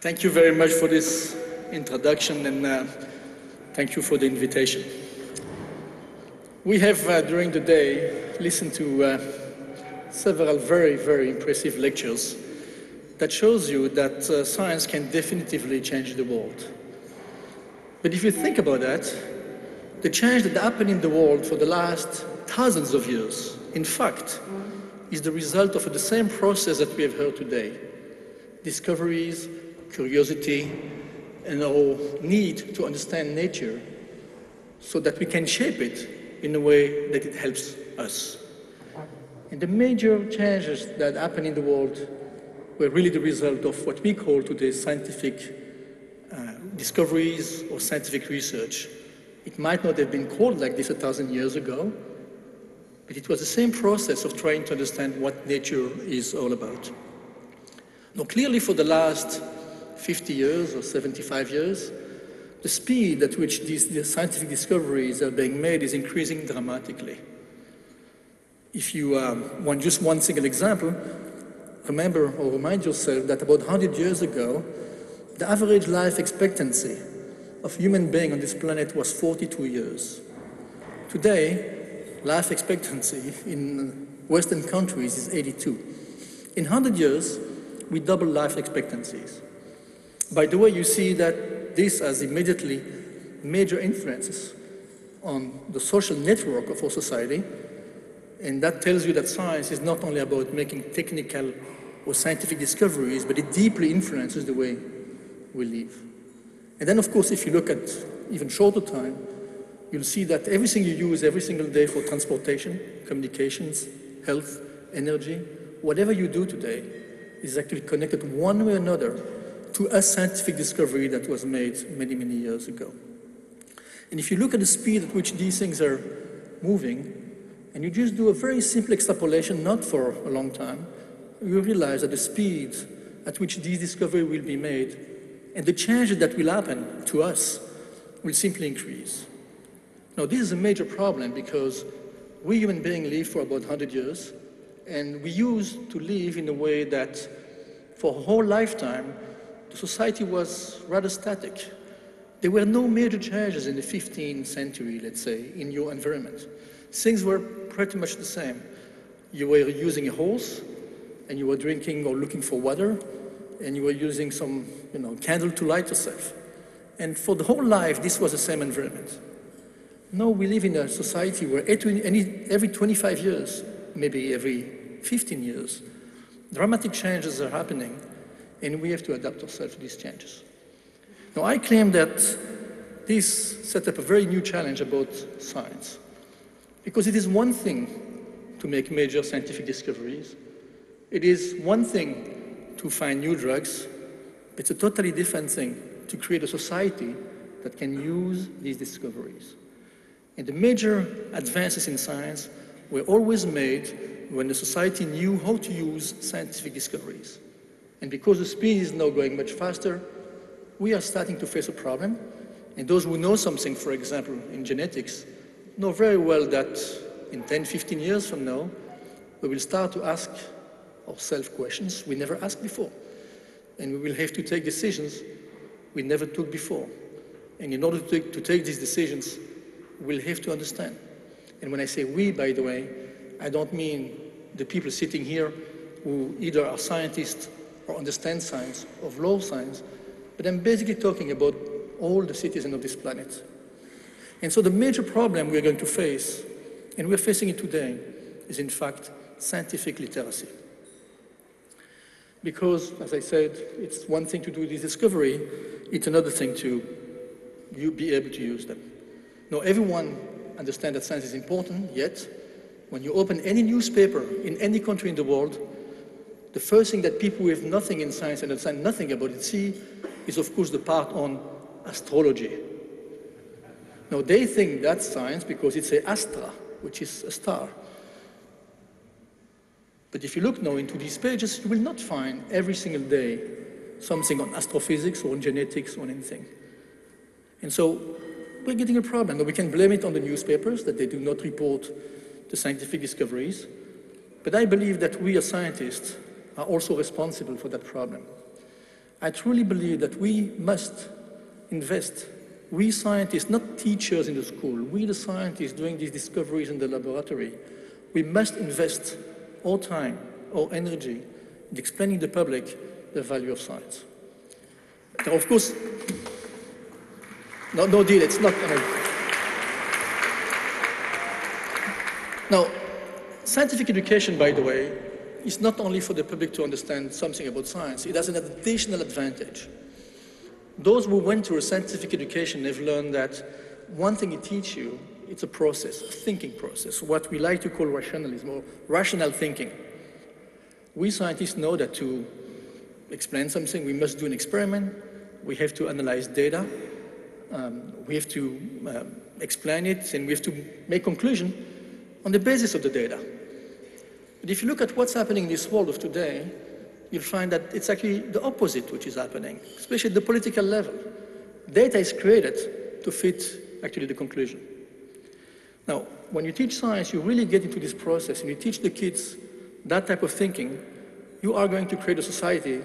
Thank you very much for this introduction, and thank you for the invitation. We have, during the day, listened to several very, very impressive lectures that shows you that science can definitively change the world. But if you think about that, the change that happened in the world for the last thousands of years, in fact, is the result of the same process that we have heard today. Discoveries, curiosity, and our need to understand nature so that we can shape it in a way that it helps us. And the major changes that happened in the world were really the result of what we call today scientific discoveries or scientific research. It might not have been called like this 1,000 years ago, but it was the same process of trying to understand what nature is all about. Now, clearly for the last 50 years or 75 years, the speed at which these scientific discoveries are being made is increasing dramatically. If you want just one single example, remember or remind yourself that about 100 years ago, the average life expectancy of human being on this planet was 42 years. Today, life expectancy in Western countries is 82. In 100 years, we double life expectancies. By the way, you see that this has immediately major influences on the social network of our society, and that tells you that science is not only about making technical or scientific discoveries, but it deeply influences the way we live. And then, of course, if you look at even shorter time, you'll see that everything you use every single day for transportation, communications, health, energy, whatever you do today is actually connected one way or another to a scientific discovery that was made many, many years ago. And if you look at the speed at which these things are moving, and you just do a very simple extrapolation, not for a long time, you realize that the speed at which these discoveries will be made and the changes that will happen to us will simply increase. Now, this is a major problem because we human beings live for about 100 years, and we used to live in a way that for a whole lifetime, the society was rather static. There were no major changes in the 15th century, let's say, in your environment. Things were pretty much the same. You were using a horse, and you were drinking or looking for water, and you were using some candle to light yourself. And for the whole life, this was the same environment. Now we live in a society where every 25 years, maybe every 15 years, dramatic changes are happening, and we have to adapt ourselves to these changes. Now, I claim that this set up a very new challenge about science, because it is one thing to make major scientific discoveries. It is one thing to find new drugs. It's a totally different thing to create a society that can use these discoveries. And the major advances in science were always made when the society knew how to use scientific discoveries. And because the speed is now going much faster, we are starting to face a problem. And those who know something, for example, in genetics, know very well that in 10, 15 years from now, we will start to ask ourselves questions we never asked before. And we will have to take decisions we never took before. And in order to take these decisions, we'll have to understand. And when I say we, by the way, I don't mean the people sitting here who either are scientists or understand science or law science, but I'm basically talking about all the citizens of this planet. And so the major problem we're going to face, and we're facing it today, is in fact scientific literacy. Because, as I said, it's one thing to do this discovery, it's another thing to be able to use them. Now, everyone understands that science is important, yet when you open any newspaper in any country in the world, the first thing that people who have nothing in science and understand nothing about it see is, of course, the part on astrology. Now, they think that's science because it's a astra, which is a star. But if you look now into these pages, you will not find every single day something on astrophysics or on genetics or anything. And so we're getting a problem. Now, we can blame it on the newspapers that they do not report the scientific discoveries. But I believe that we as scientists are also responsible for that problem. I truly believe that we must invest. We scientists, not teachers in the school, we the scientists doing these discoveries in the laboratory, we must invest all time, all energy in explaining to the public the value of science. Now, of course, no deal, it's not. Now, scientific education, by the way, is not only for the public to understand something about science, it has an additional advantage. Those who went through a scientific education have learned that one thing it teaches you, it's a process, a thinking process, what we like to call rationalism or rational thinking. We scientists know that to explain something, we must do an experiment, we have to analyze data, we have to explain it, and we have to make conclusions on the basis of the data. But if you look at what's happening in this world of today, you'll find that it's actually the opposite which is happening, especially at the political level. Data is created to fit actually the conclusion. Now, when you teach science, you really get into this process and you teach the kids that type of thinking, you are going to create a society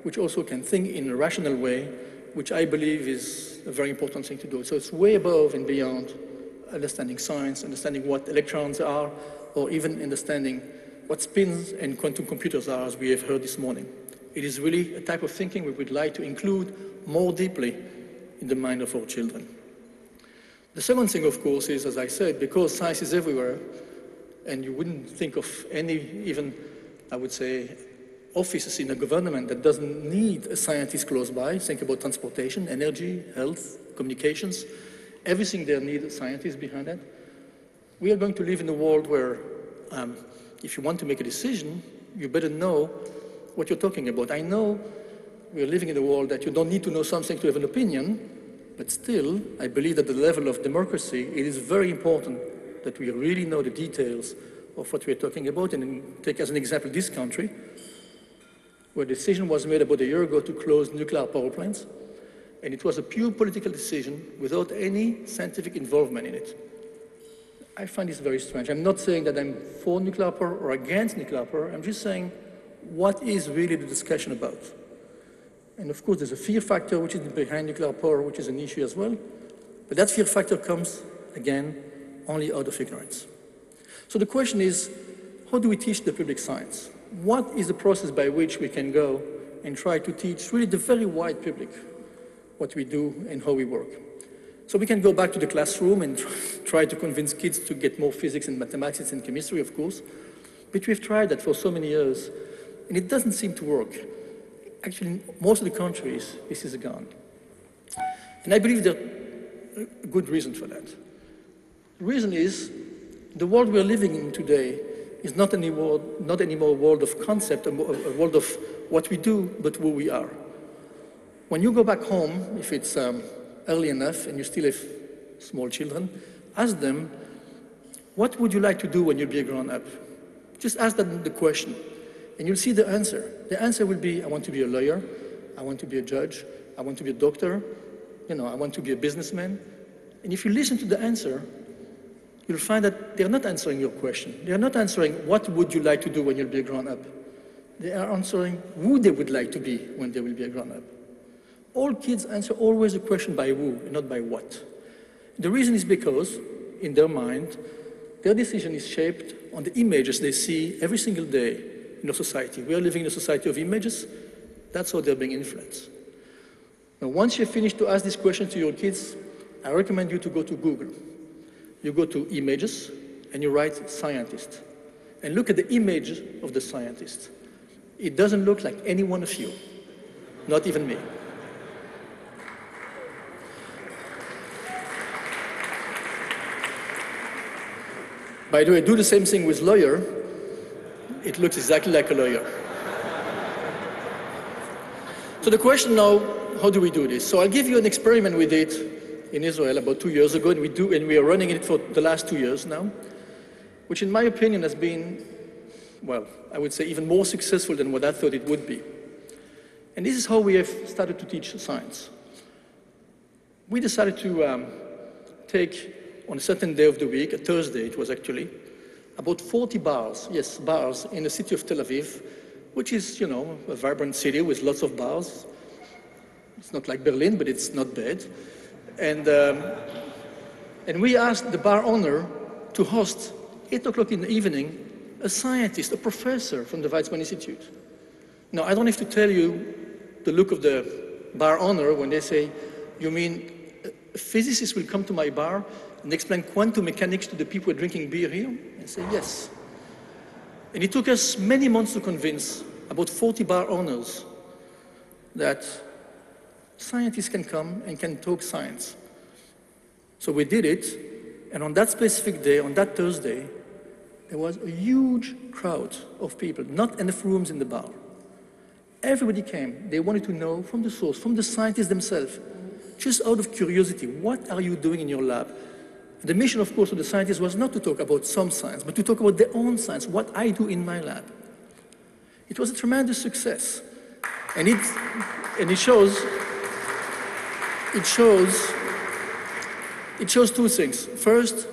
which also can think in a rational way, which I believe is a very important thing to do. So it's way above and beyond understanding science, understanding what electrons are, or even understanding what spins and quantum computers are, as we have heard this morning. It is really a type of thinking we would like to include more deeply in the mind of our children. The second thing, of course, is, as I said, because science is everywhere, and you wouldn't think of any, even, I would say, offices in a government that doesn't need a scientist close by. Think about transportation, energy, health, communications. Everything there needs scientists behind that. We are going to live in a world where if you want to make a decision, you better know what you're talking about. I know we're living in a world that you don't need to know something to have an opinion, but still, I believe that at the level of democracy, it is very important that we really know the details of what we're talking about. And take as an example this country, where a decision was made about a year ago to close nuclear power plants, and it was a pure political decision without any scientific involvement in it. I find this very strange. I'm not saying that I'm for nuclear power or against nuclear power. I'm just saying, what is really the discussion about? And of course, there's a fear factor which is behind nuclear power, which is an issue as well. But that fear factor comes, again, only out of ignorance. So the question is, how do we teach the public science? What is the process by which we can go and try to teach really the very wide public what we do and how we work? So we can go back to the classroom and try to convince kids to get more physics and mathematics and chemistry, of course. But we've tried that for so many years, and it doesn't seem to work. Actually, in most of the countries, this is gone. And I believe there are a good reason for that. The reason is, the world we're living in today is not anymore a world of concept, a world of what we do, but who we are. When you go back home, if it's early enough and you still have small children, ask them, what would you like to do when you'll be a grown-up? Just ask them the question, and you'll see the answer. The answer will be, I want to be a lawyer, I want to be a judge, I want to be a doctor, I want to be a businessman. And if you listen to the answer, you'll find that they're not answering your question. They're not answering, what would you like to do when you'll be a grown-up? They are answering who they would like to be when they will be a grown-up. All kids answer always the question by who, and not by what. The reason is because, in their mind, their decision is shaped on the images they see every single day in our society. We are living in a society of images. That's how they're being influenced. Now, once you've finished to ask this question to your kids, I recommend you to go to Google. You go to images, and you write scientist. And look at the image of the scientist. It doesn't look like any one of you, not even me. By the way, do the same thing with lawyer. It looks exactly like a lawyer. So the question now, how do we do this? So I'll give you an experiment we did in Israel about 2 years ago, and we are running it for the last 2 years now, which in my opinion has been, well, I would say even more successful than what I thought it would be. And this is how we have started to teach science. We decided to take, on a certain day of the week, a Thursday it was actually, about 40 bars, yes, bars in the city of Tel Aviv, which is, a vibrant city with lots of bars. It's not like Berlin, but it's not bad. And we asked the bar owner to host 8 o'clock in the evening a scientist, a professor from the Weizmann Institute. Now, I don't have to tell you the look of the bar owner when they say, you mean a physicist will come to my bar and explain quantum mechanics to the people who are drinking beer here? I say, yes. And it took us many months to convince about 40 bar owners that scientists can come and can talk science. So we did it, and on that specific day, on that Thursday, there was a huge crowd of people, not enough rooms in the bar. Everybody came. They wanted to know from the source, from the scientists themselves, just out of curiosity, what are you doing in your lab? The mission, of course, of the scientists was not to talk about some science, but to talk about their own science, what I do in my lab. It was a tremendous success. And it shows two things. First,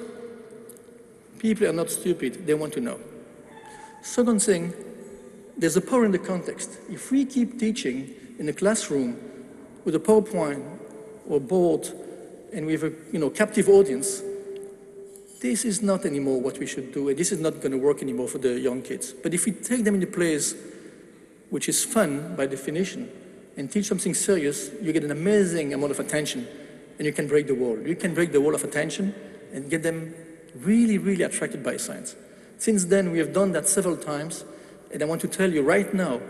people are not stupid, they want to know. Second thing, there's a power in the context. If we keep teaching in a classroom with a PowerPoint or board and we have a captive audience, this is not anymore what we should do, and this is not going to work anymore for the young kids. But if we take them in a place which is fun by definition and teach something serious, you get an amazing amount of attention and you can break the wall. You can break the wall of attention and get them really, really attracted by science. Since then, we have done that several times, and I want to tell you right now,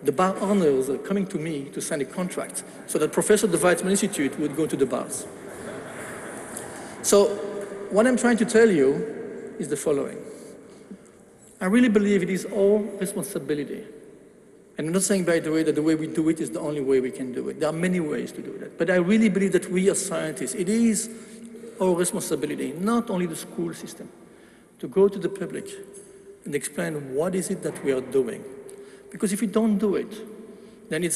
the bar owners are coming to me to sign a contract so that Professor at the Weizmann Institute would go to the bars. So what I'm trying to tell you is the following. I really believe it is our responsibility. And I'm not saying, by the way, that the way we do it is the only way we can do it. There are many ways to do that. But I really believe that we as scientists, it is our responsibility, not only the school system, to go to the public and explain what is it that we are doing. Because if we don't do it, then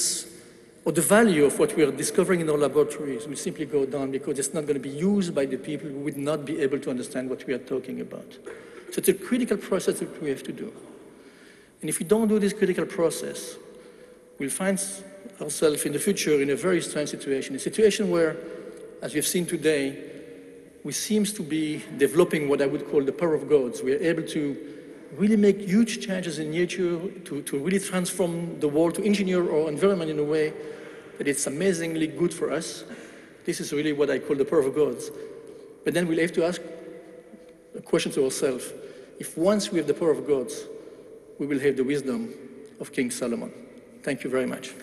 or the value of what we are discovering in our laboratories will simply go down because it's not going to be used by the people who would not be able to understand what we are talking about. So it's a critical process that we have to do. And if we don't do this critical process, we'll find ourselves in the future in a very strange situation, a situation where, as we've seen today, we seem to be developing what I would call the power of gods. We are able to really make huge changes in nature, to really transform the world, to engineer our environment in a way that it's amazingly good for us. This is really what I call the power of gods. But then we'll have to ask a question to ourselves. If once we have the power of gods, we will have the wisdom of King Solomon. Thank you very much.